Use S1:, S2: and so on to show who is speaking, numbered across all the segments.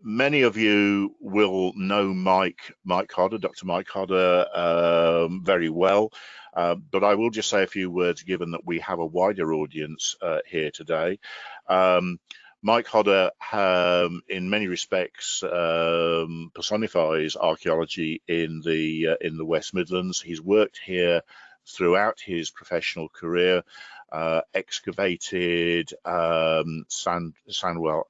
S1: Many of you will know Mike Hodder, Dr. Mike Hodder, very well, but I will just say a few words, given that we have a wider audience here today. Mike Hodder, in many respects, personifies archaeology in the West Midlands. He's worked here throughout his professional career, excavated Sandwell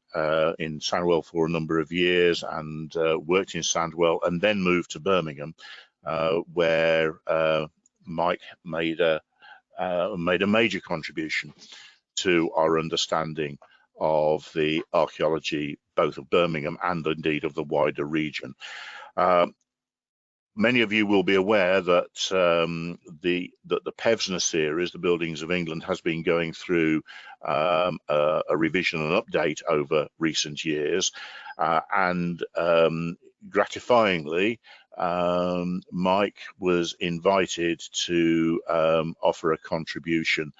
S1: in Sandwell for a number of years, and worked in Sandwell, and then moved to Birmingham, where Mike made a major contribution to our understanding of the archaeology, both of Birmingham and indeed of the wider region. Many of you will be aware that the Pevsner series, the Buildings of England, has been going through a revision and update over recent years, and gratifyingly, Mike was invited to offer a contribution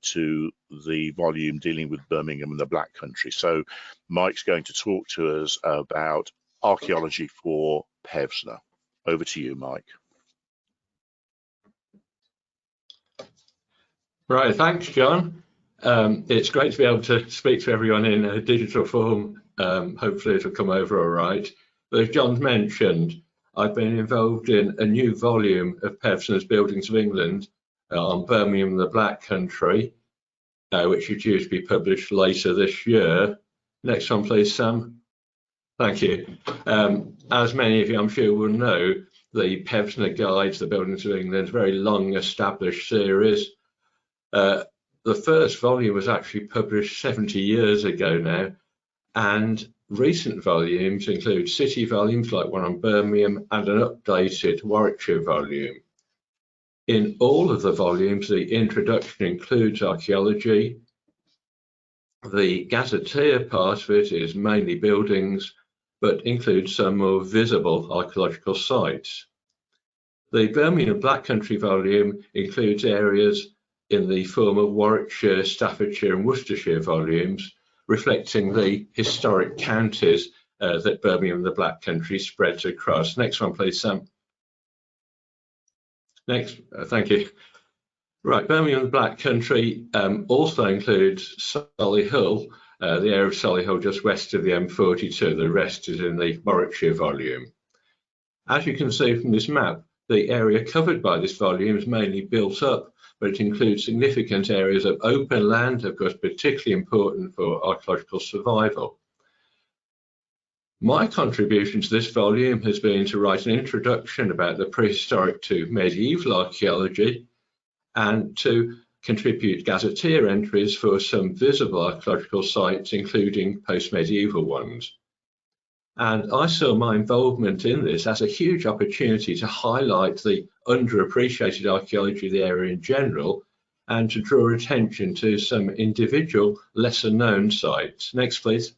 S1: to the volume dealing with Birmingham and the Black Country. So Mike's going to talk to us about archaeology for Pevsner. Over to you, Mike.
S2: Right, thanks, John. It's great to be able to speak to everyone in a digital form. Hopefully it'll come over all right. But as John mentioned, I've been involved in a new volume of Pevsner's Buildings of England on Birmingham and the Black Country, which is due to be published later this year. Next one, please, Sam. Thank you. As many of you, I'm sure, will know, the Pevsner Guides, the Buildings of England, very long established series. The first volume was actually published 70 years ago now, and recent volumes include city volumes like one on Birmingham and an updated Warwickshire volume. In all of the volumes, the introduction includes archaeology. The gazetteer part of it is mainly buildings, but includes some more visible archaeological sites. The Birmingham Black Country volume includes areas in the former Warwickshire, Staffordshire and Worcestershire volumes, reflecting the historic counties that Birmingham and the Black Country spreads across. Next one, please, Sam. Next, thank you. Right, Birmingham and the Black Country also includes Solihull, the area of Solihull just west of the M42. The rest is in the Warwickshire volume. As you can see from this map, the area covered by this volume is mainly built up, but it includes significant areas of open land, of course, particularly important for archaeological survival. My contribution to this volume has been to write an introduction about the prehistoric to medieval archaeology and to contribute gazetteer entries for some visible archaeological sites, including post-medieval ones. And I saw my involvement in this as a huge opportunity to highlight the underappreciated archaeology of the area in general and to draw attention to some individual lesser known sites. Next, please.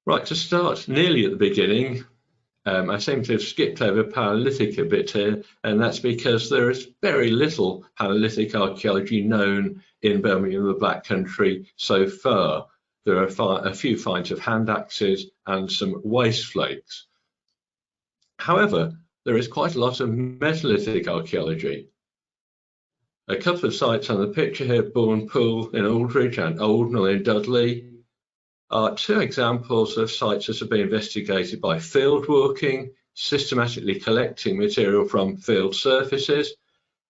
S2: Right, to start nearly at the beginning, I seem to have skipped over Paleolithic a bit here, and that's because there is very little Paleolithic archaeology known in Birmingham and the Black Country so far. There are a few finds of hand axes and some waste flakes. However, there is quite a lot of Mesolithic archaeology. A couple of sites on the picture here, Bourne Pool in Aldridge and Oldnell in Dudley, are two examples of sites that have been investigated by field walking, systematically collecting material from field surfaces,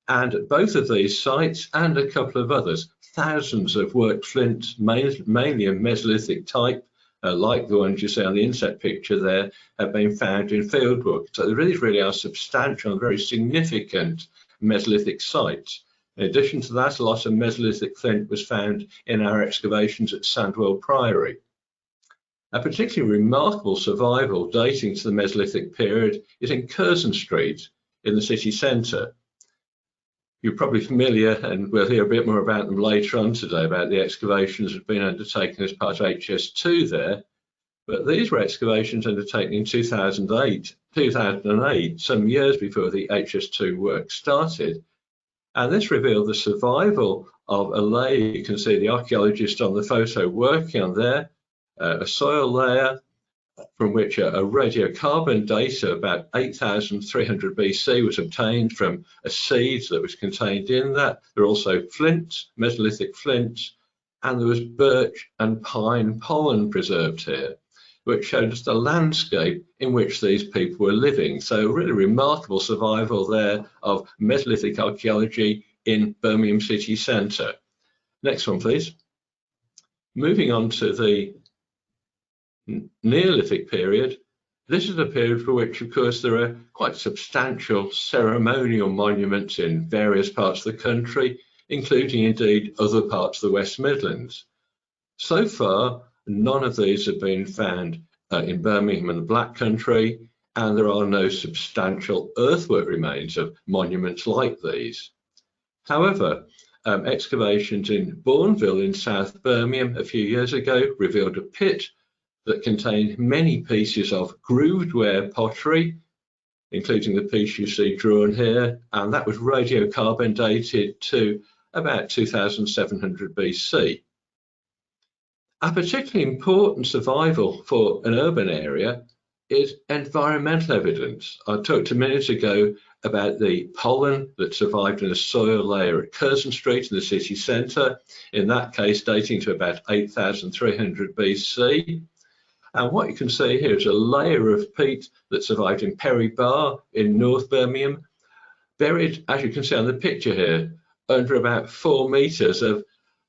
S2: and at both of these sites and a couple of others, thousands of worked flints, mainly of Mesolithic type, like the ones you see on the inset picture there, have been found in field work. So there really are substantial and very significant Mesolithic sites. In addition to that, a lot of Mesolithic flint was found in our excavations at Sandwell Priory. A particularly remarkable survival dating to the Mesolithic period is in Curzon Street in the city centre. You're probably familiar, and we'll hear a bit more about them later on today, about the excavations that have been undertaken as part of HS2 there. But these were excavations undertaken in 2008, some years before the HS2 work started. And this revealed the survival of a layer. You can see the archaeologist on the photo working on there, a soil layer from which a radiocarbon date of about 8,300 BC was obtained from a seed that was contained in that. There are also flints, Mesolithic flints, and there was birch and pine pollen preserved here, which showed us the landscape in which these people were living. So really remarkable survival there of Mesolithic archaeology in Birmingham city centre. Next one, please. Moving on to the Neolithic period. This is a period for which, of course, there are quite substantial ceremonial monuments in various parts of the country, including indeed other parts of the West Midlands. So far, none of these have been found in Birmingham and the Black Country, and there are no substantial earthwork remains of monuments like these. However, excavations in Bourneville in South Birmingham a few years ago revealed a pit that contained many pieces of grooved ware pottery, including the piece you see drawn here, and that was radiocarbon dated to about 2700 BC. A particularly important survival for an urban area is environmental evidence. I talked a minute ago about the pollen that survived in a soil layer at Curzon Street in the city centre, in that case dating to about 8,300 BC. And what you can see here is a layer of peat that survived in Perry Bar in North Birmingham, buried, as you can see on the picture here, under about 4 metres of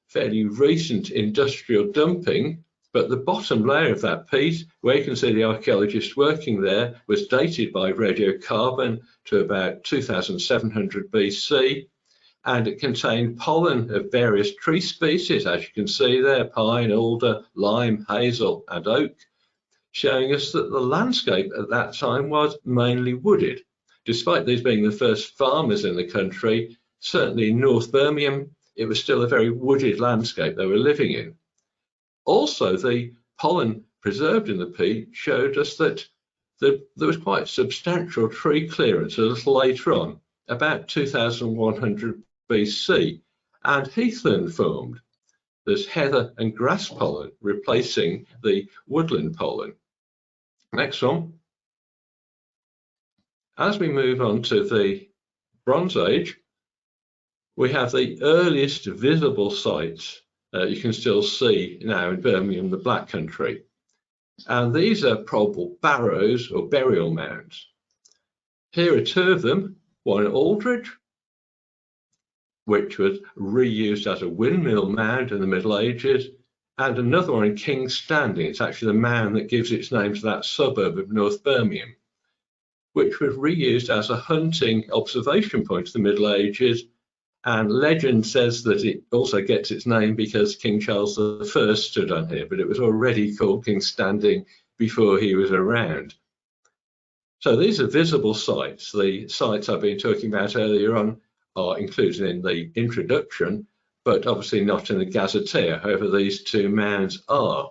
S2: fairly recent industrial dumping. But the bottom layer of that peat, where you can see the archaeologist working there, was dated by radiocarbon to about 2700 BC, and it contained pollen of various tree species, as you can see there, pine, alder, lime, hazel and oak, showing us that the landscape at that time was mainly wooded. Despite these being the first farmers in the country, certainly in North Birmingham, it was still a very wooded landscape they were living in. Also, the pollen preserved in the peat showed us that there was quite substantial tree clearance a little later on, about 2100 BC, and heathland formed. There's heather and grass pollen replacing the woodland pollen. Next one. As we move on to the Bronze Age, we have the earliest visible sites you can still see now in Birmingham, the Black Country. And these are probable barrows or burial mounds. Here are 2 of them, one at Aldridge, which was reused as a windmill mound in the Middle Ages, and another one in King's Standing. It's actually the mound that gives its name to that suburb of North Birmingham, which was reused as a hunting observation point in the Middle Ages. And legend says that it also gets its name because King Charles I stood on here, but it was already called King's Standing before he was around. So these are visible sites. The sites I've been talking about earlier on are included in the introduction, but obviously not in the gazetteer. However, these 2 mounds are.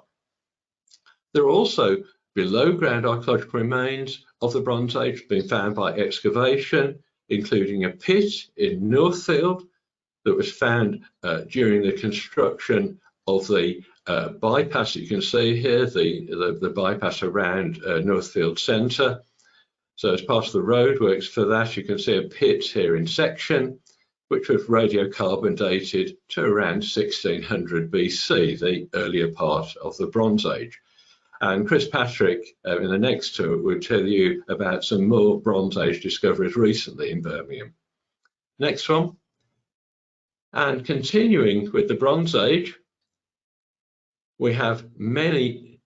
S2: There are also below ground archaeological remains of the Bronze Age being found by excavation, including a pit in Northfield that was found during the construction of the bypass you can see here, the bypass around Northfield Centre. So as part of the roadworks for that, you can see a pit here in section, which was radiocarbon dated to around 1600 BC, the earlier part of the Bronze Age. And Chris Patrick, in the next tour, will tell you about some more Bronze Age discoveries recently in Birmingham. Next one. And continuing with the Bronze Age, we have many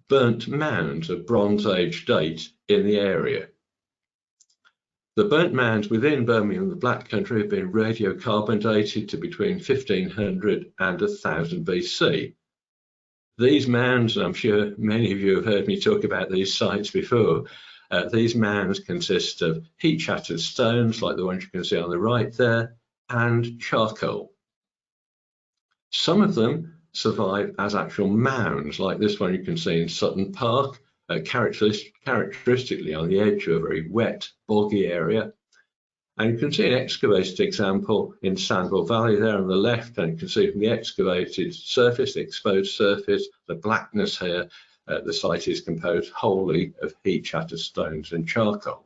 S2: burnt mounds of Bronze Age date in the area. The burnt mounds within Birmingham and the Black Country have been radiocarbon dated to between 1500 and 1000 BC. These mounds, and I'm sure many of you have heard me talk about these sites before, these mounds consist of heat shattered stones like the ones you can see on the right there, and charcoal. Some of them survive as actual mounds, like this one you can see in Sutton Park, characteristically on the edge of a very wet, boggy area. And you can see an excavated example in Sandwell Valley there on the left, and you can see from the excavated surface, the exposed surface, the blackness here. The site is composed wholly of heat shattered stones and charcoal.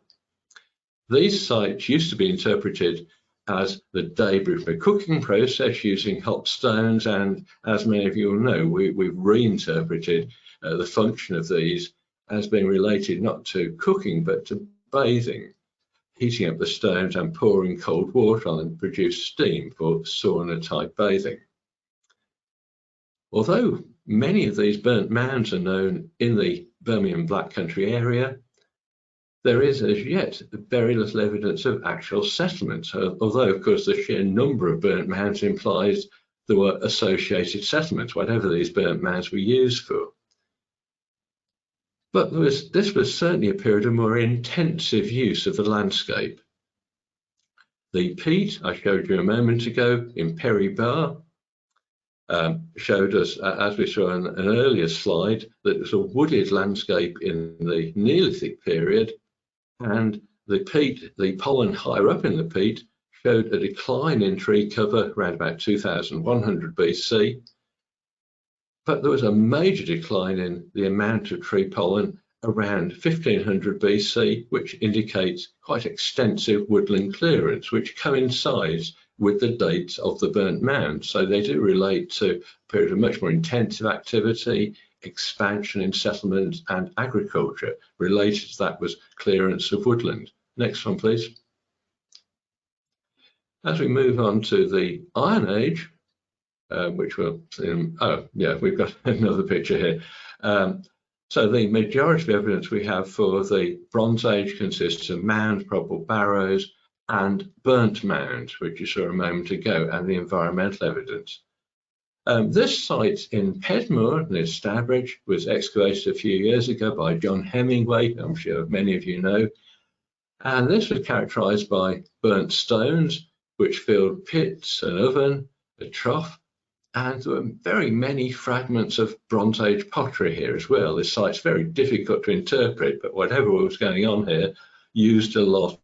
S2: These sites used to be interpreted as the debris from a cooking process using hot stones, and as many of you will know, we've reinterpreted the function of these as being related not to cooking but to bathing, heating up the stones and pouring cold water on them to produce steam for sauna type bathing. Although many of these burnt mounds are known in the Birmingham Black Country area, there is as yet very little evidence of actual settlements, although of course the sheer number of burnt mounds implies there were associated settlements, whatever these burnt mounds were used for. But this was certainly a period of more intensive use of the landscape. The peat I showed you a moment ago in Perry Bar showed us, as we saw in an earlier slide, that it was a wooded landscape in the Neolithic period, and the peat, the pollen higher up in the peat, showed a decline in tree cover around about 2100 BC. But there was a major decline in the amount of tree pollen around 1500 BC, which indicates quite extensive woodland clearance, which coincides with the dates of the burnt mounds. So they do relate to a period of much more intensive activity, expansion in settlement and agriculture. Related to that was clearance of woodland. Next one, please. As we move on to the Iron Age, which we'll see, oh yeah, we've got another picture here. So the majority of evidence we have for the Bronze Age consists of mounds, probable barrows, and burnt mounds, which you saw a moment ago, and the environmental evidence. This site in Pevsner near Stourbridge was excavated a few years ago by John Hemingway, I'm sure many of you know, and this was characterised by burnt stones, which filled pits, an oven, a trough, and there were very many fragments of Bronze Age pottery here as well. This site's very difficult to interpret, but whatever was going on here used a lot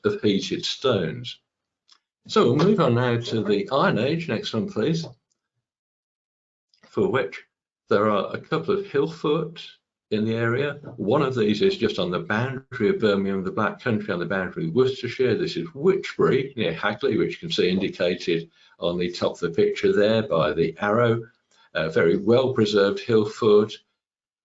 S2: of heated stones. So we'll move on now to the Iron Age. Next one, please. For which there are a couple of hill forts in the area. One of these is just on the boundary of Birmingham, the Black Country, on the boundary of Worcestershire. This is Witchbury near Hagley, which you can see indicated on the top of the picture there by the arrow. A very well preserved hill fort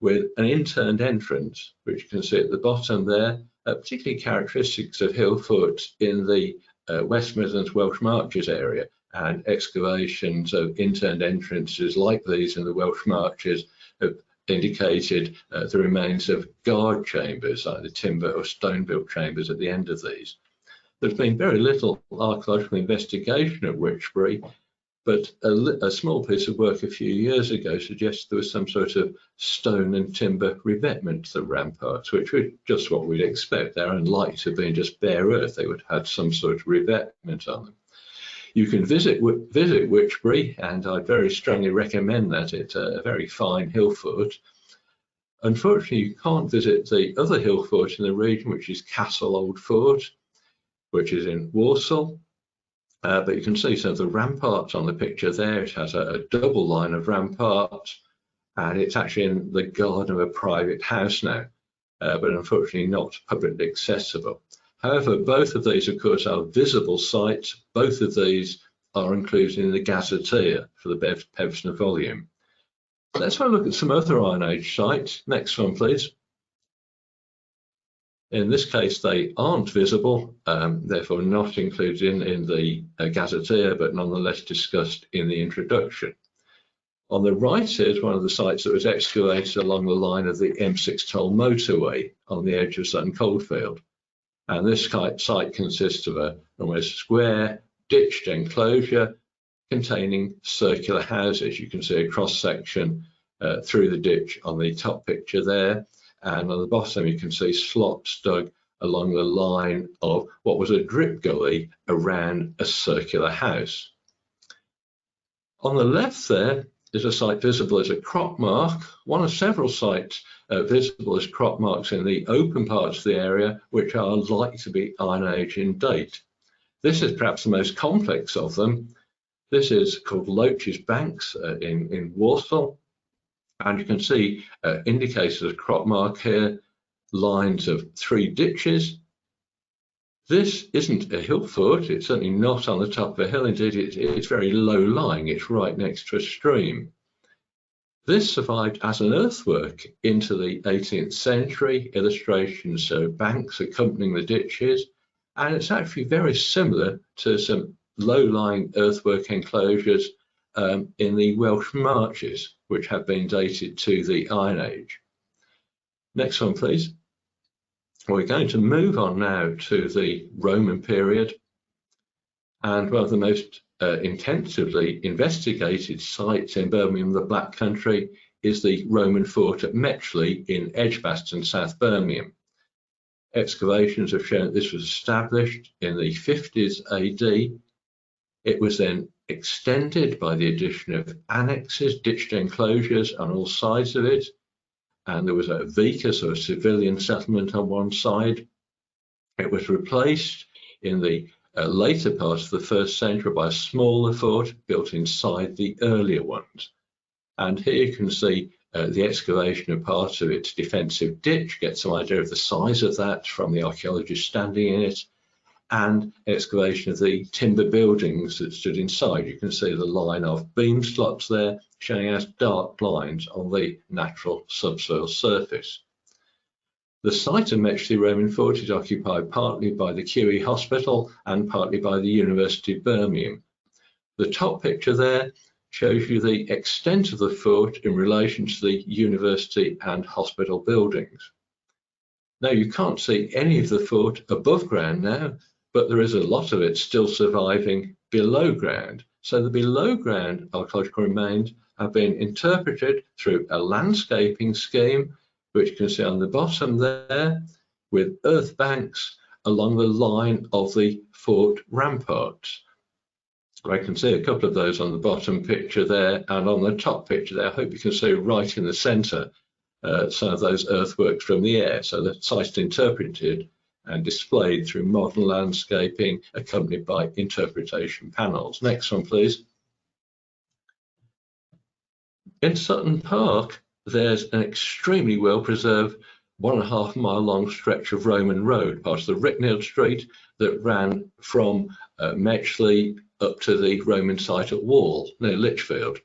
S2: with an interned entrance, which you can see at the bottom there. Particularly characteristics of hill forts in the West Midlands Welsh Marches area, and excavations of interned entrances like these in the Welsh Marches have indicated the remains of guard chambers, like the timber or stone-built chambers at the end of these. There's been very little archaeological investigation at Witchbury, but a small piece of work a few years ago suggests there was some sort of stone and timber revetment to the ramparts, which was just what we'd expect. They're unlikely to have been just bare earth. They would have had some sort of revetment on them. You can visit Witchbury, and I'd very strongly recommend that. It's a very fine hill fort. Unfortunately, you can't visit the other hill fort in the region, which is Castle Old Fort, which is in Walsall. But you can see some of the ramparts on the picture there. It has a double line of ramparts, and it's actually in the garden of a private house now, but unfortunately not publicly accessible. However, both of these, of course, are visible sites. Both of these are included in the Gazetteer for the Pevsner volume. Let's have a look at some other Iron Age sites. Next one, please. In this case, they aren't visible, therefore not included in the Gazetteer, but nonetheless discussed in the introduction. On the right is one of the sites that was excavated along the line of the M6 toll motorway on the edge of Sutton Coldfield. And this site consists of a almost square ditched enclosure containing circular houses. You can see a cross section through the ditch on the top picture there. And on the bottom, you can see slots dug along the line of what was a drip gully around a circular house. On the left there is a site visible as a crop mark, one of several sites visible as crop marks in the open parts of the area, which are likely to be Iron Age in date. This is perhaps the most complex of them. This is called Loach's Banks in Walsall, and you can see indicated as crop mark here, lines of 3 ditches. This isn't a hill fort, it's certainly not on the top of a hill, indeed it's very low lying, it's right next to a stream. This survived as an earthwork into the 18th century, illustrations show banks accompanying the ditches, and it's actually very similar to some low-lying earthwork enclosures in the Welsh Marches, which have been dated to the Iron Age. Next one, please. We're going to move on now to the Roman period, and one of the most intensively investigated sites in Birmingham, the Black Country, is the Roman fort at Metchley in Edgbaston, South Birmingham. Excavations have shown that this was established in the 50s AD. It was then extended by the addition of annexes, ditched enclosures on all sides of it, and there was a vicus or a civilian settlement on one side. It was replaced in the later part of the 1st century by a smaller fort built inside the earlier ones. And here you can see the excavation of part of its defensive ditch, get some idea of the size of that from the archaeologists standing in it, and excavation of the timber buildings that stood inside. You can see the line of beam slots there showing as dark lines on the natural subsoil surface. The site of Metchley Roman Fort is occupied partly by the QE Hospital and partly by the University of Birmingham. The top picture there shows you the extent of the fort in relation to the university and hospital buildings. Now, you can't see any of the fort above ground now, but there is a lot of it still surviving below ground. So the below ground archaeological remains have been interpreted through a landscaping scheme, which you can see on the bottom there, with earth banks along the line of the fort ramparts. I can see a couple of those on the bottom picture there, and on the top picture there, I hope you can see right in the centre some of those earthworks from the air. So the site's interpreted and displayed through modern landscaping accompanied by interpretation panels. Next one, please. In Sutton Park, there's an extremely well preserved 1.5 mile long stretch of Roman road, part of the Ricknield Street, that ran from Metchley up to the Roman site at Wall, near Lichfield.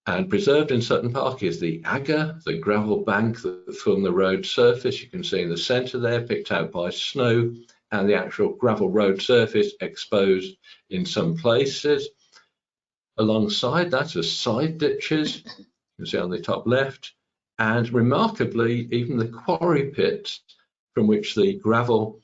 S2: And preserved in Sutton Park is the agger, the gravel bank that formed the road surface. You can see in the centre there, picked out by snow, and the actual gravel road surface exposed in some places. Alongside that are side ditches, you can see on the top left, and remarkably, even the quarry pits from which the gravel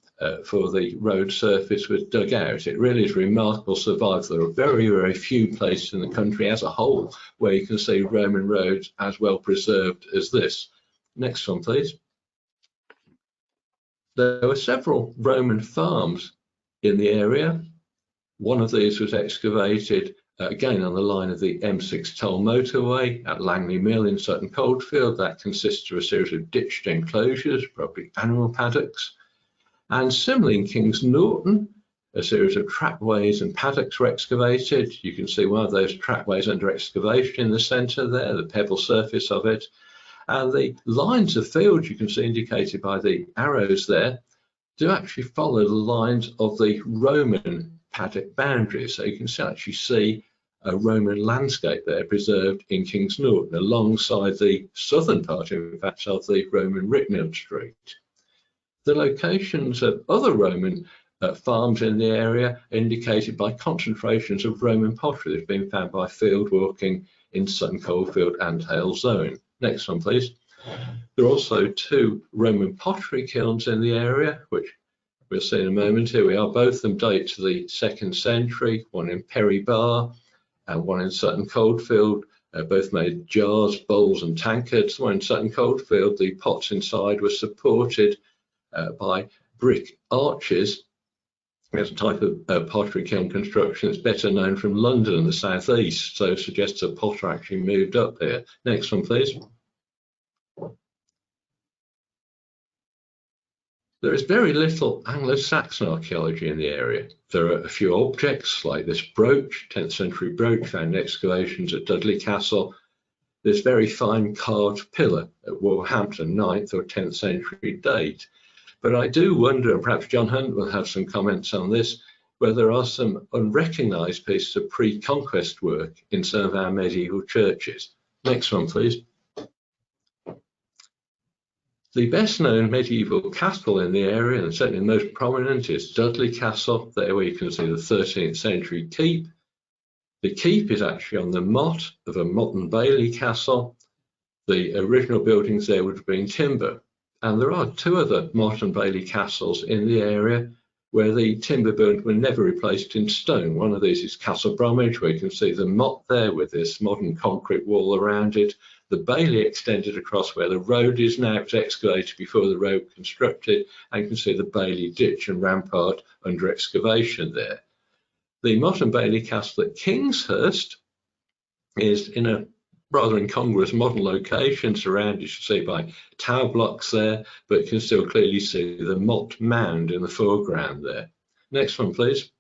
S2: for the road surface was dug out. It really is remarkable survival. There are very, very few places in the country as a whole where you can see Roman roads as well preserved as this. Next one, please. There were several Roman farms in the area. One of these was excavated again on the line of the M6 toll motorway at Langley Mill in Sutton Coldfield. That consists of a series of ditched enclosures, probably animal paddocks. And similarly in Kings Norton, a series of trackways and paddocks were excavated. You can see one of those trackways under excavation in the centre there, the pebble surface of it. And the lines of fields you can see indicated by the arrows there do actually follow the lines of the Roman paddock boundaries. So you can actually see a Roman landscape there preserved in Kings Norton alongside the southern part, in fact, of the Roman Ricknield Street. The locations of other Roman farms in the area are indicated by concentrations of Roman pottery that have been found by field walking in Sutton Coldfield and Hale Zone. Next one, please. There are also 2 Roman pottery kilns in the area, which we'll see in a moment. Here we are. Both of them date to the 2nd century, one in Perry Bar and one in Sutton Coldfield. Both made jars, bowls and tankards. One in Sutton Coldfield, the pots inside were supported by brick arches. It's a type of pottery kiln construction that's better known from London and the southeast, so suggests a potter actually moved up here. Next one, please. There is very little Anglo-Saxon archaeology in the area. There are a few objects like this brooch, 10th century brooch found in excavations at Dudley Castle, this very fine carved pillar at Wolverhampton, 9th or 10th century date. But I do wonder, and perhaps John Hunt will have some comments on this, whether there are some unrecognised pieces of pre-conquest work in some of our medieval churches. Next one, please. The best known medieval castle in the area, and certainly the most prominent, is Dudley Castle. There we can see the 13th century keep. The keep is actually on the motte of a Motte and Bailey castle. The original buildings there would have been timber. And there are two other Motte and Bailey castles in the area where the timber buildings were never replaced in stone. One of these is Castle Bromwich, where you can see the motte there with this modern concrete wall around it. The Bailey extended across where the road is now. It was excavated before the road was constructed, and you can see the Bailey ditch and rampart under excavation there. The Motte and Bailey Castle at Kingshurst is in a rather incongruous modern location, surrounded, you should see, by tower blocks there, but you can still clearly see the Motte Mound in the foreground there. Next one, please.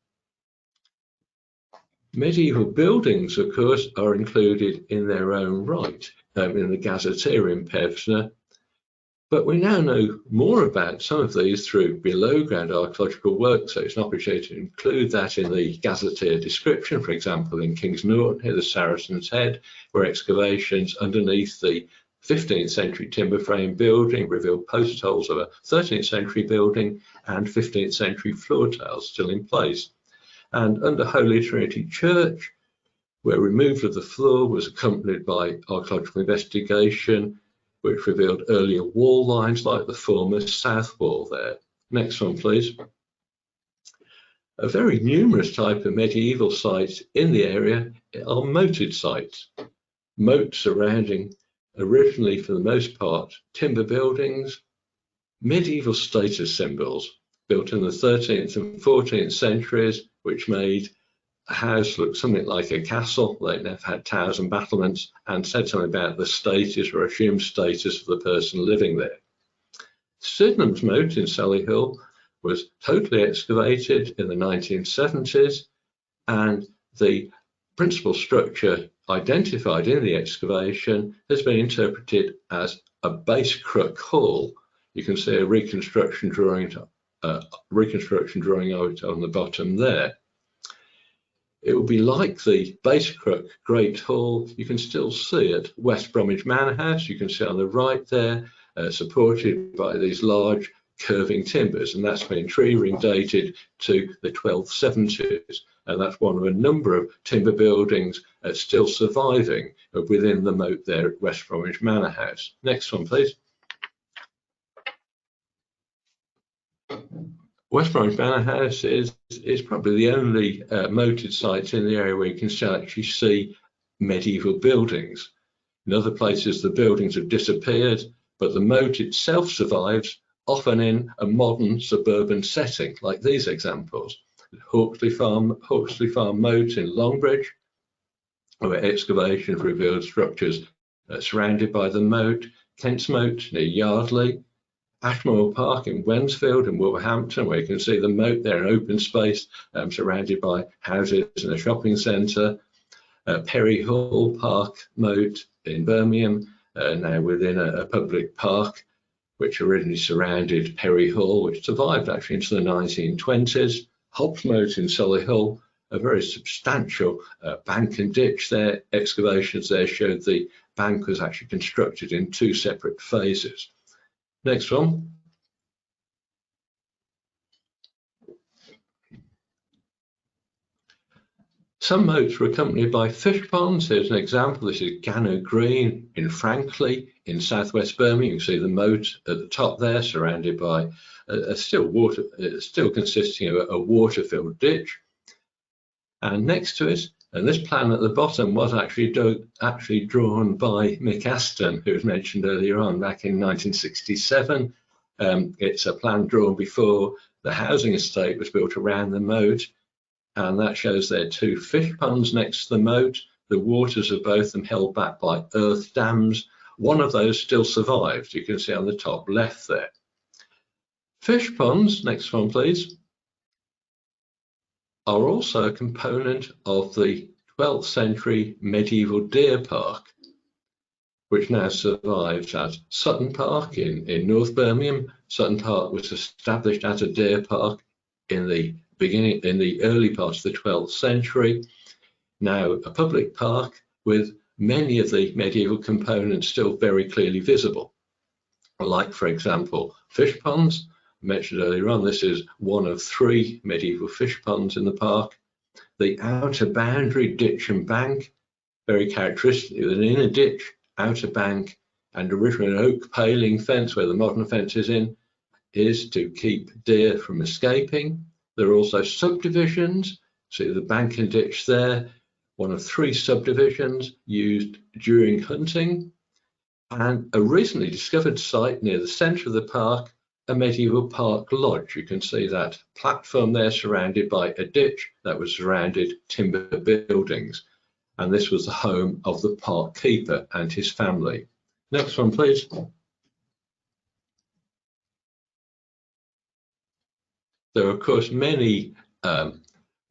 S2: Medieval buildings, of course, are included in their own right in the Gazetteer in Pevsner, but we now know more about some of these through below-ground archaeological work, so it's an opportunity to include that in the Gazetteer description. For example, in King's Norton, here the Saracen's Head, where excavations underneath the 15th century timber frame building revealed post holes of a 13th century building and 15th century floor tiles still in place. And under Holy Trinity Church, where removal of the floor was accompanied by archaeological investigation, which revealed earlier wall lines like the former south wall there. Next one, please. A very numerous type of medieval sites in the area are moated sites. Moats surrounding, originally for the most part, timber buildings, medieval status symbols built in the 13th and 14th centuries, which made a house looked something like a castle. They never had towers and battlements, and said something about the status or assumed status of the person living there. Sydenham's Moat in Solihull was totally excavated in the 1970s, and the principal structure identified in the excavation has been interpreted as a base cruck hall. You can see a reconstruction drawing of it on the bottom there. It will be like the base cruck Great Hall. You can still see it. West Bromwich Manor House, you can see on the right there, supported by these large curving timbers, and that's been tree ring dated to the 1270s. And that's one of a number of timber buildings still surviving within the moat there at West Bromwich Manor House. Next one, please. West Bromwich Manor House is probably the only moated site in the area where you can still actually see medieval buildings. In other places, the buildings have disappeared, but the moat itself survives, often in a modern suburban setting, like these examples. Hawksley Farm Moat in Longbridge, where excavations revealed structures surrounded by the moat. Kent's Moat near Yardley. Ashmore Park in Wensfield and Wolverhampton, where you can see the moat there, an open space surrounded by houses and a shopping centre. Perry Hall Park Moat in Birmingham, now within a public park, which originally surrounded Perry Hall, which survived actually into the 1920s. Hobbs Moat in Solihull, a very substantial bank and ditch there. Excavations there showed the bank was actually constructed in two separate phases. Next one. Some moats were accompanied by fish ponds. Here's an example. This is Gano Green in Frankley in southwest Birmingham. You can see the moat at the top there, surrounded by still consisting of a water-filled ditch. And next to it, and this plan at the bottom was actually drawn by Mick Aston, who was mentioned earlier on, back in 1967. It's a plan drawn before the housing estate was built around the moat, and that shows there two fish ponds next to the moat. The waters of both of them held back by earth dams. One of those still survives, you can see on the top left there. Fish ponds, next one please, are also a component of the 12th century medieval deer park, which now survives at Sutton Park in North Birmingham. Sutton Park was established as a deer park in the early part of the 12th century. Now a public park with many of the medieval components still very clearly visible, like for example fish ponds. I mentioned earlier on, this is one of 3 medieval fish ponds in the park. The outer boundary ditch and bank, very characteristic with an inner ditch, outer bank, and originally an oak paling fence where the modern fence is in, is to keep deer from escaping. There are also subdivisions, see the bank and ditch there, one of 3 subdivisions used during hunting, and a recently discovered site near the centre of the park, a medieval park lodge. You can see that platform there surrounded by a ditch that was surrounded timber buildings, and this was the home of the park keeper and his family. Next one please. There are of course many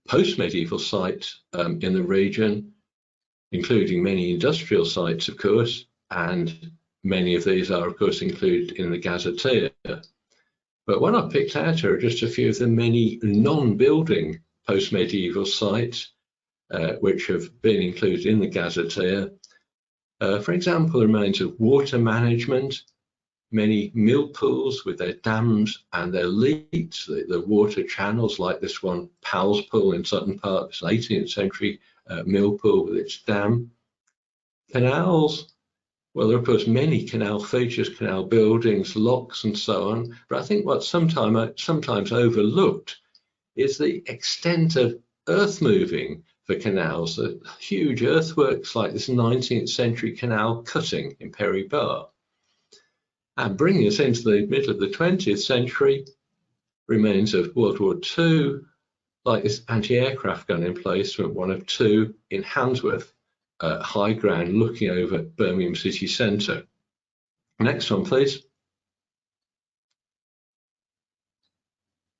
S2: post-medieval sites in the region, including many industrial sites of course, and many of these are of course included in the gazetteer. But what I picked out are just a few of the many non-building post-medieval sites which have been included in the gazetteer. For example, the remains of water management, many mill pools with their dams and their leats, the water channels like this one, Powell's Pool in Sutton Park, it's an 18th century mill pool with its dam. Canals, well, there are of course many canal features, canal buildings, locks and so on, but I think what's sometimes overlooked is the extent of earth moving for canals, the huge earthworks like this 19th century canal cutting in Perry Bar. And bringing us into the middle of the 20th century, remains of World War II, like this anti-aircraft gun emplacement, one of 2 in Handsworth, high ground looking over Birmingham city centre. Next one, please.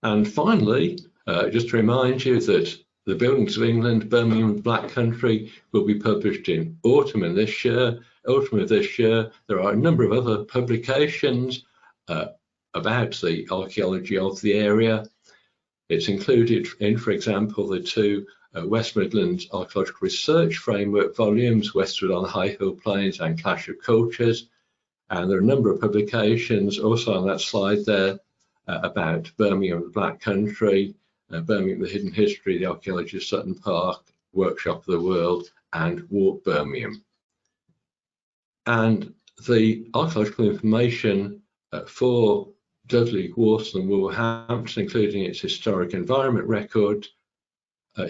S2: And finally, just to remind you that the Buildings of England, Birmingham Black Country will be published in autumn of this year. There are a number of other publications about the archaeology of the area. It's included in, for example, the 2 West Midlands Archaeological Research Framework volumes, Westward on the High Hill Plains and Clash of Cultures. And there are a number of publications also on that slide there about Birmingham, the Black Country, Birmingham, the Hidden History, the Archaeology of Sutton Park, Workshop of the World, and Walk Birmingham. And the archaeological information for Dudley, Walsall and Wolverhampton, including its historic environment record, are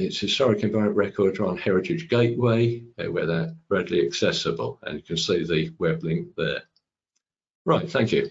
S2: on Heritage Gateway, where they're readily accessible, and you can see the web link there. Right, thank you.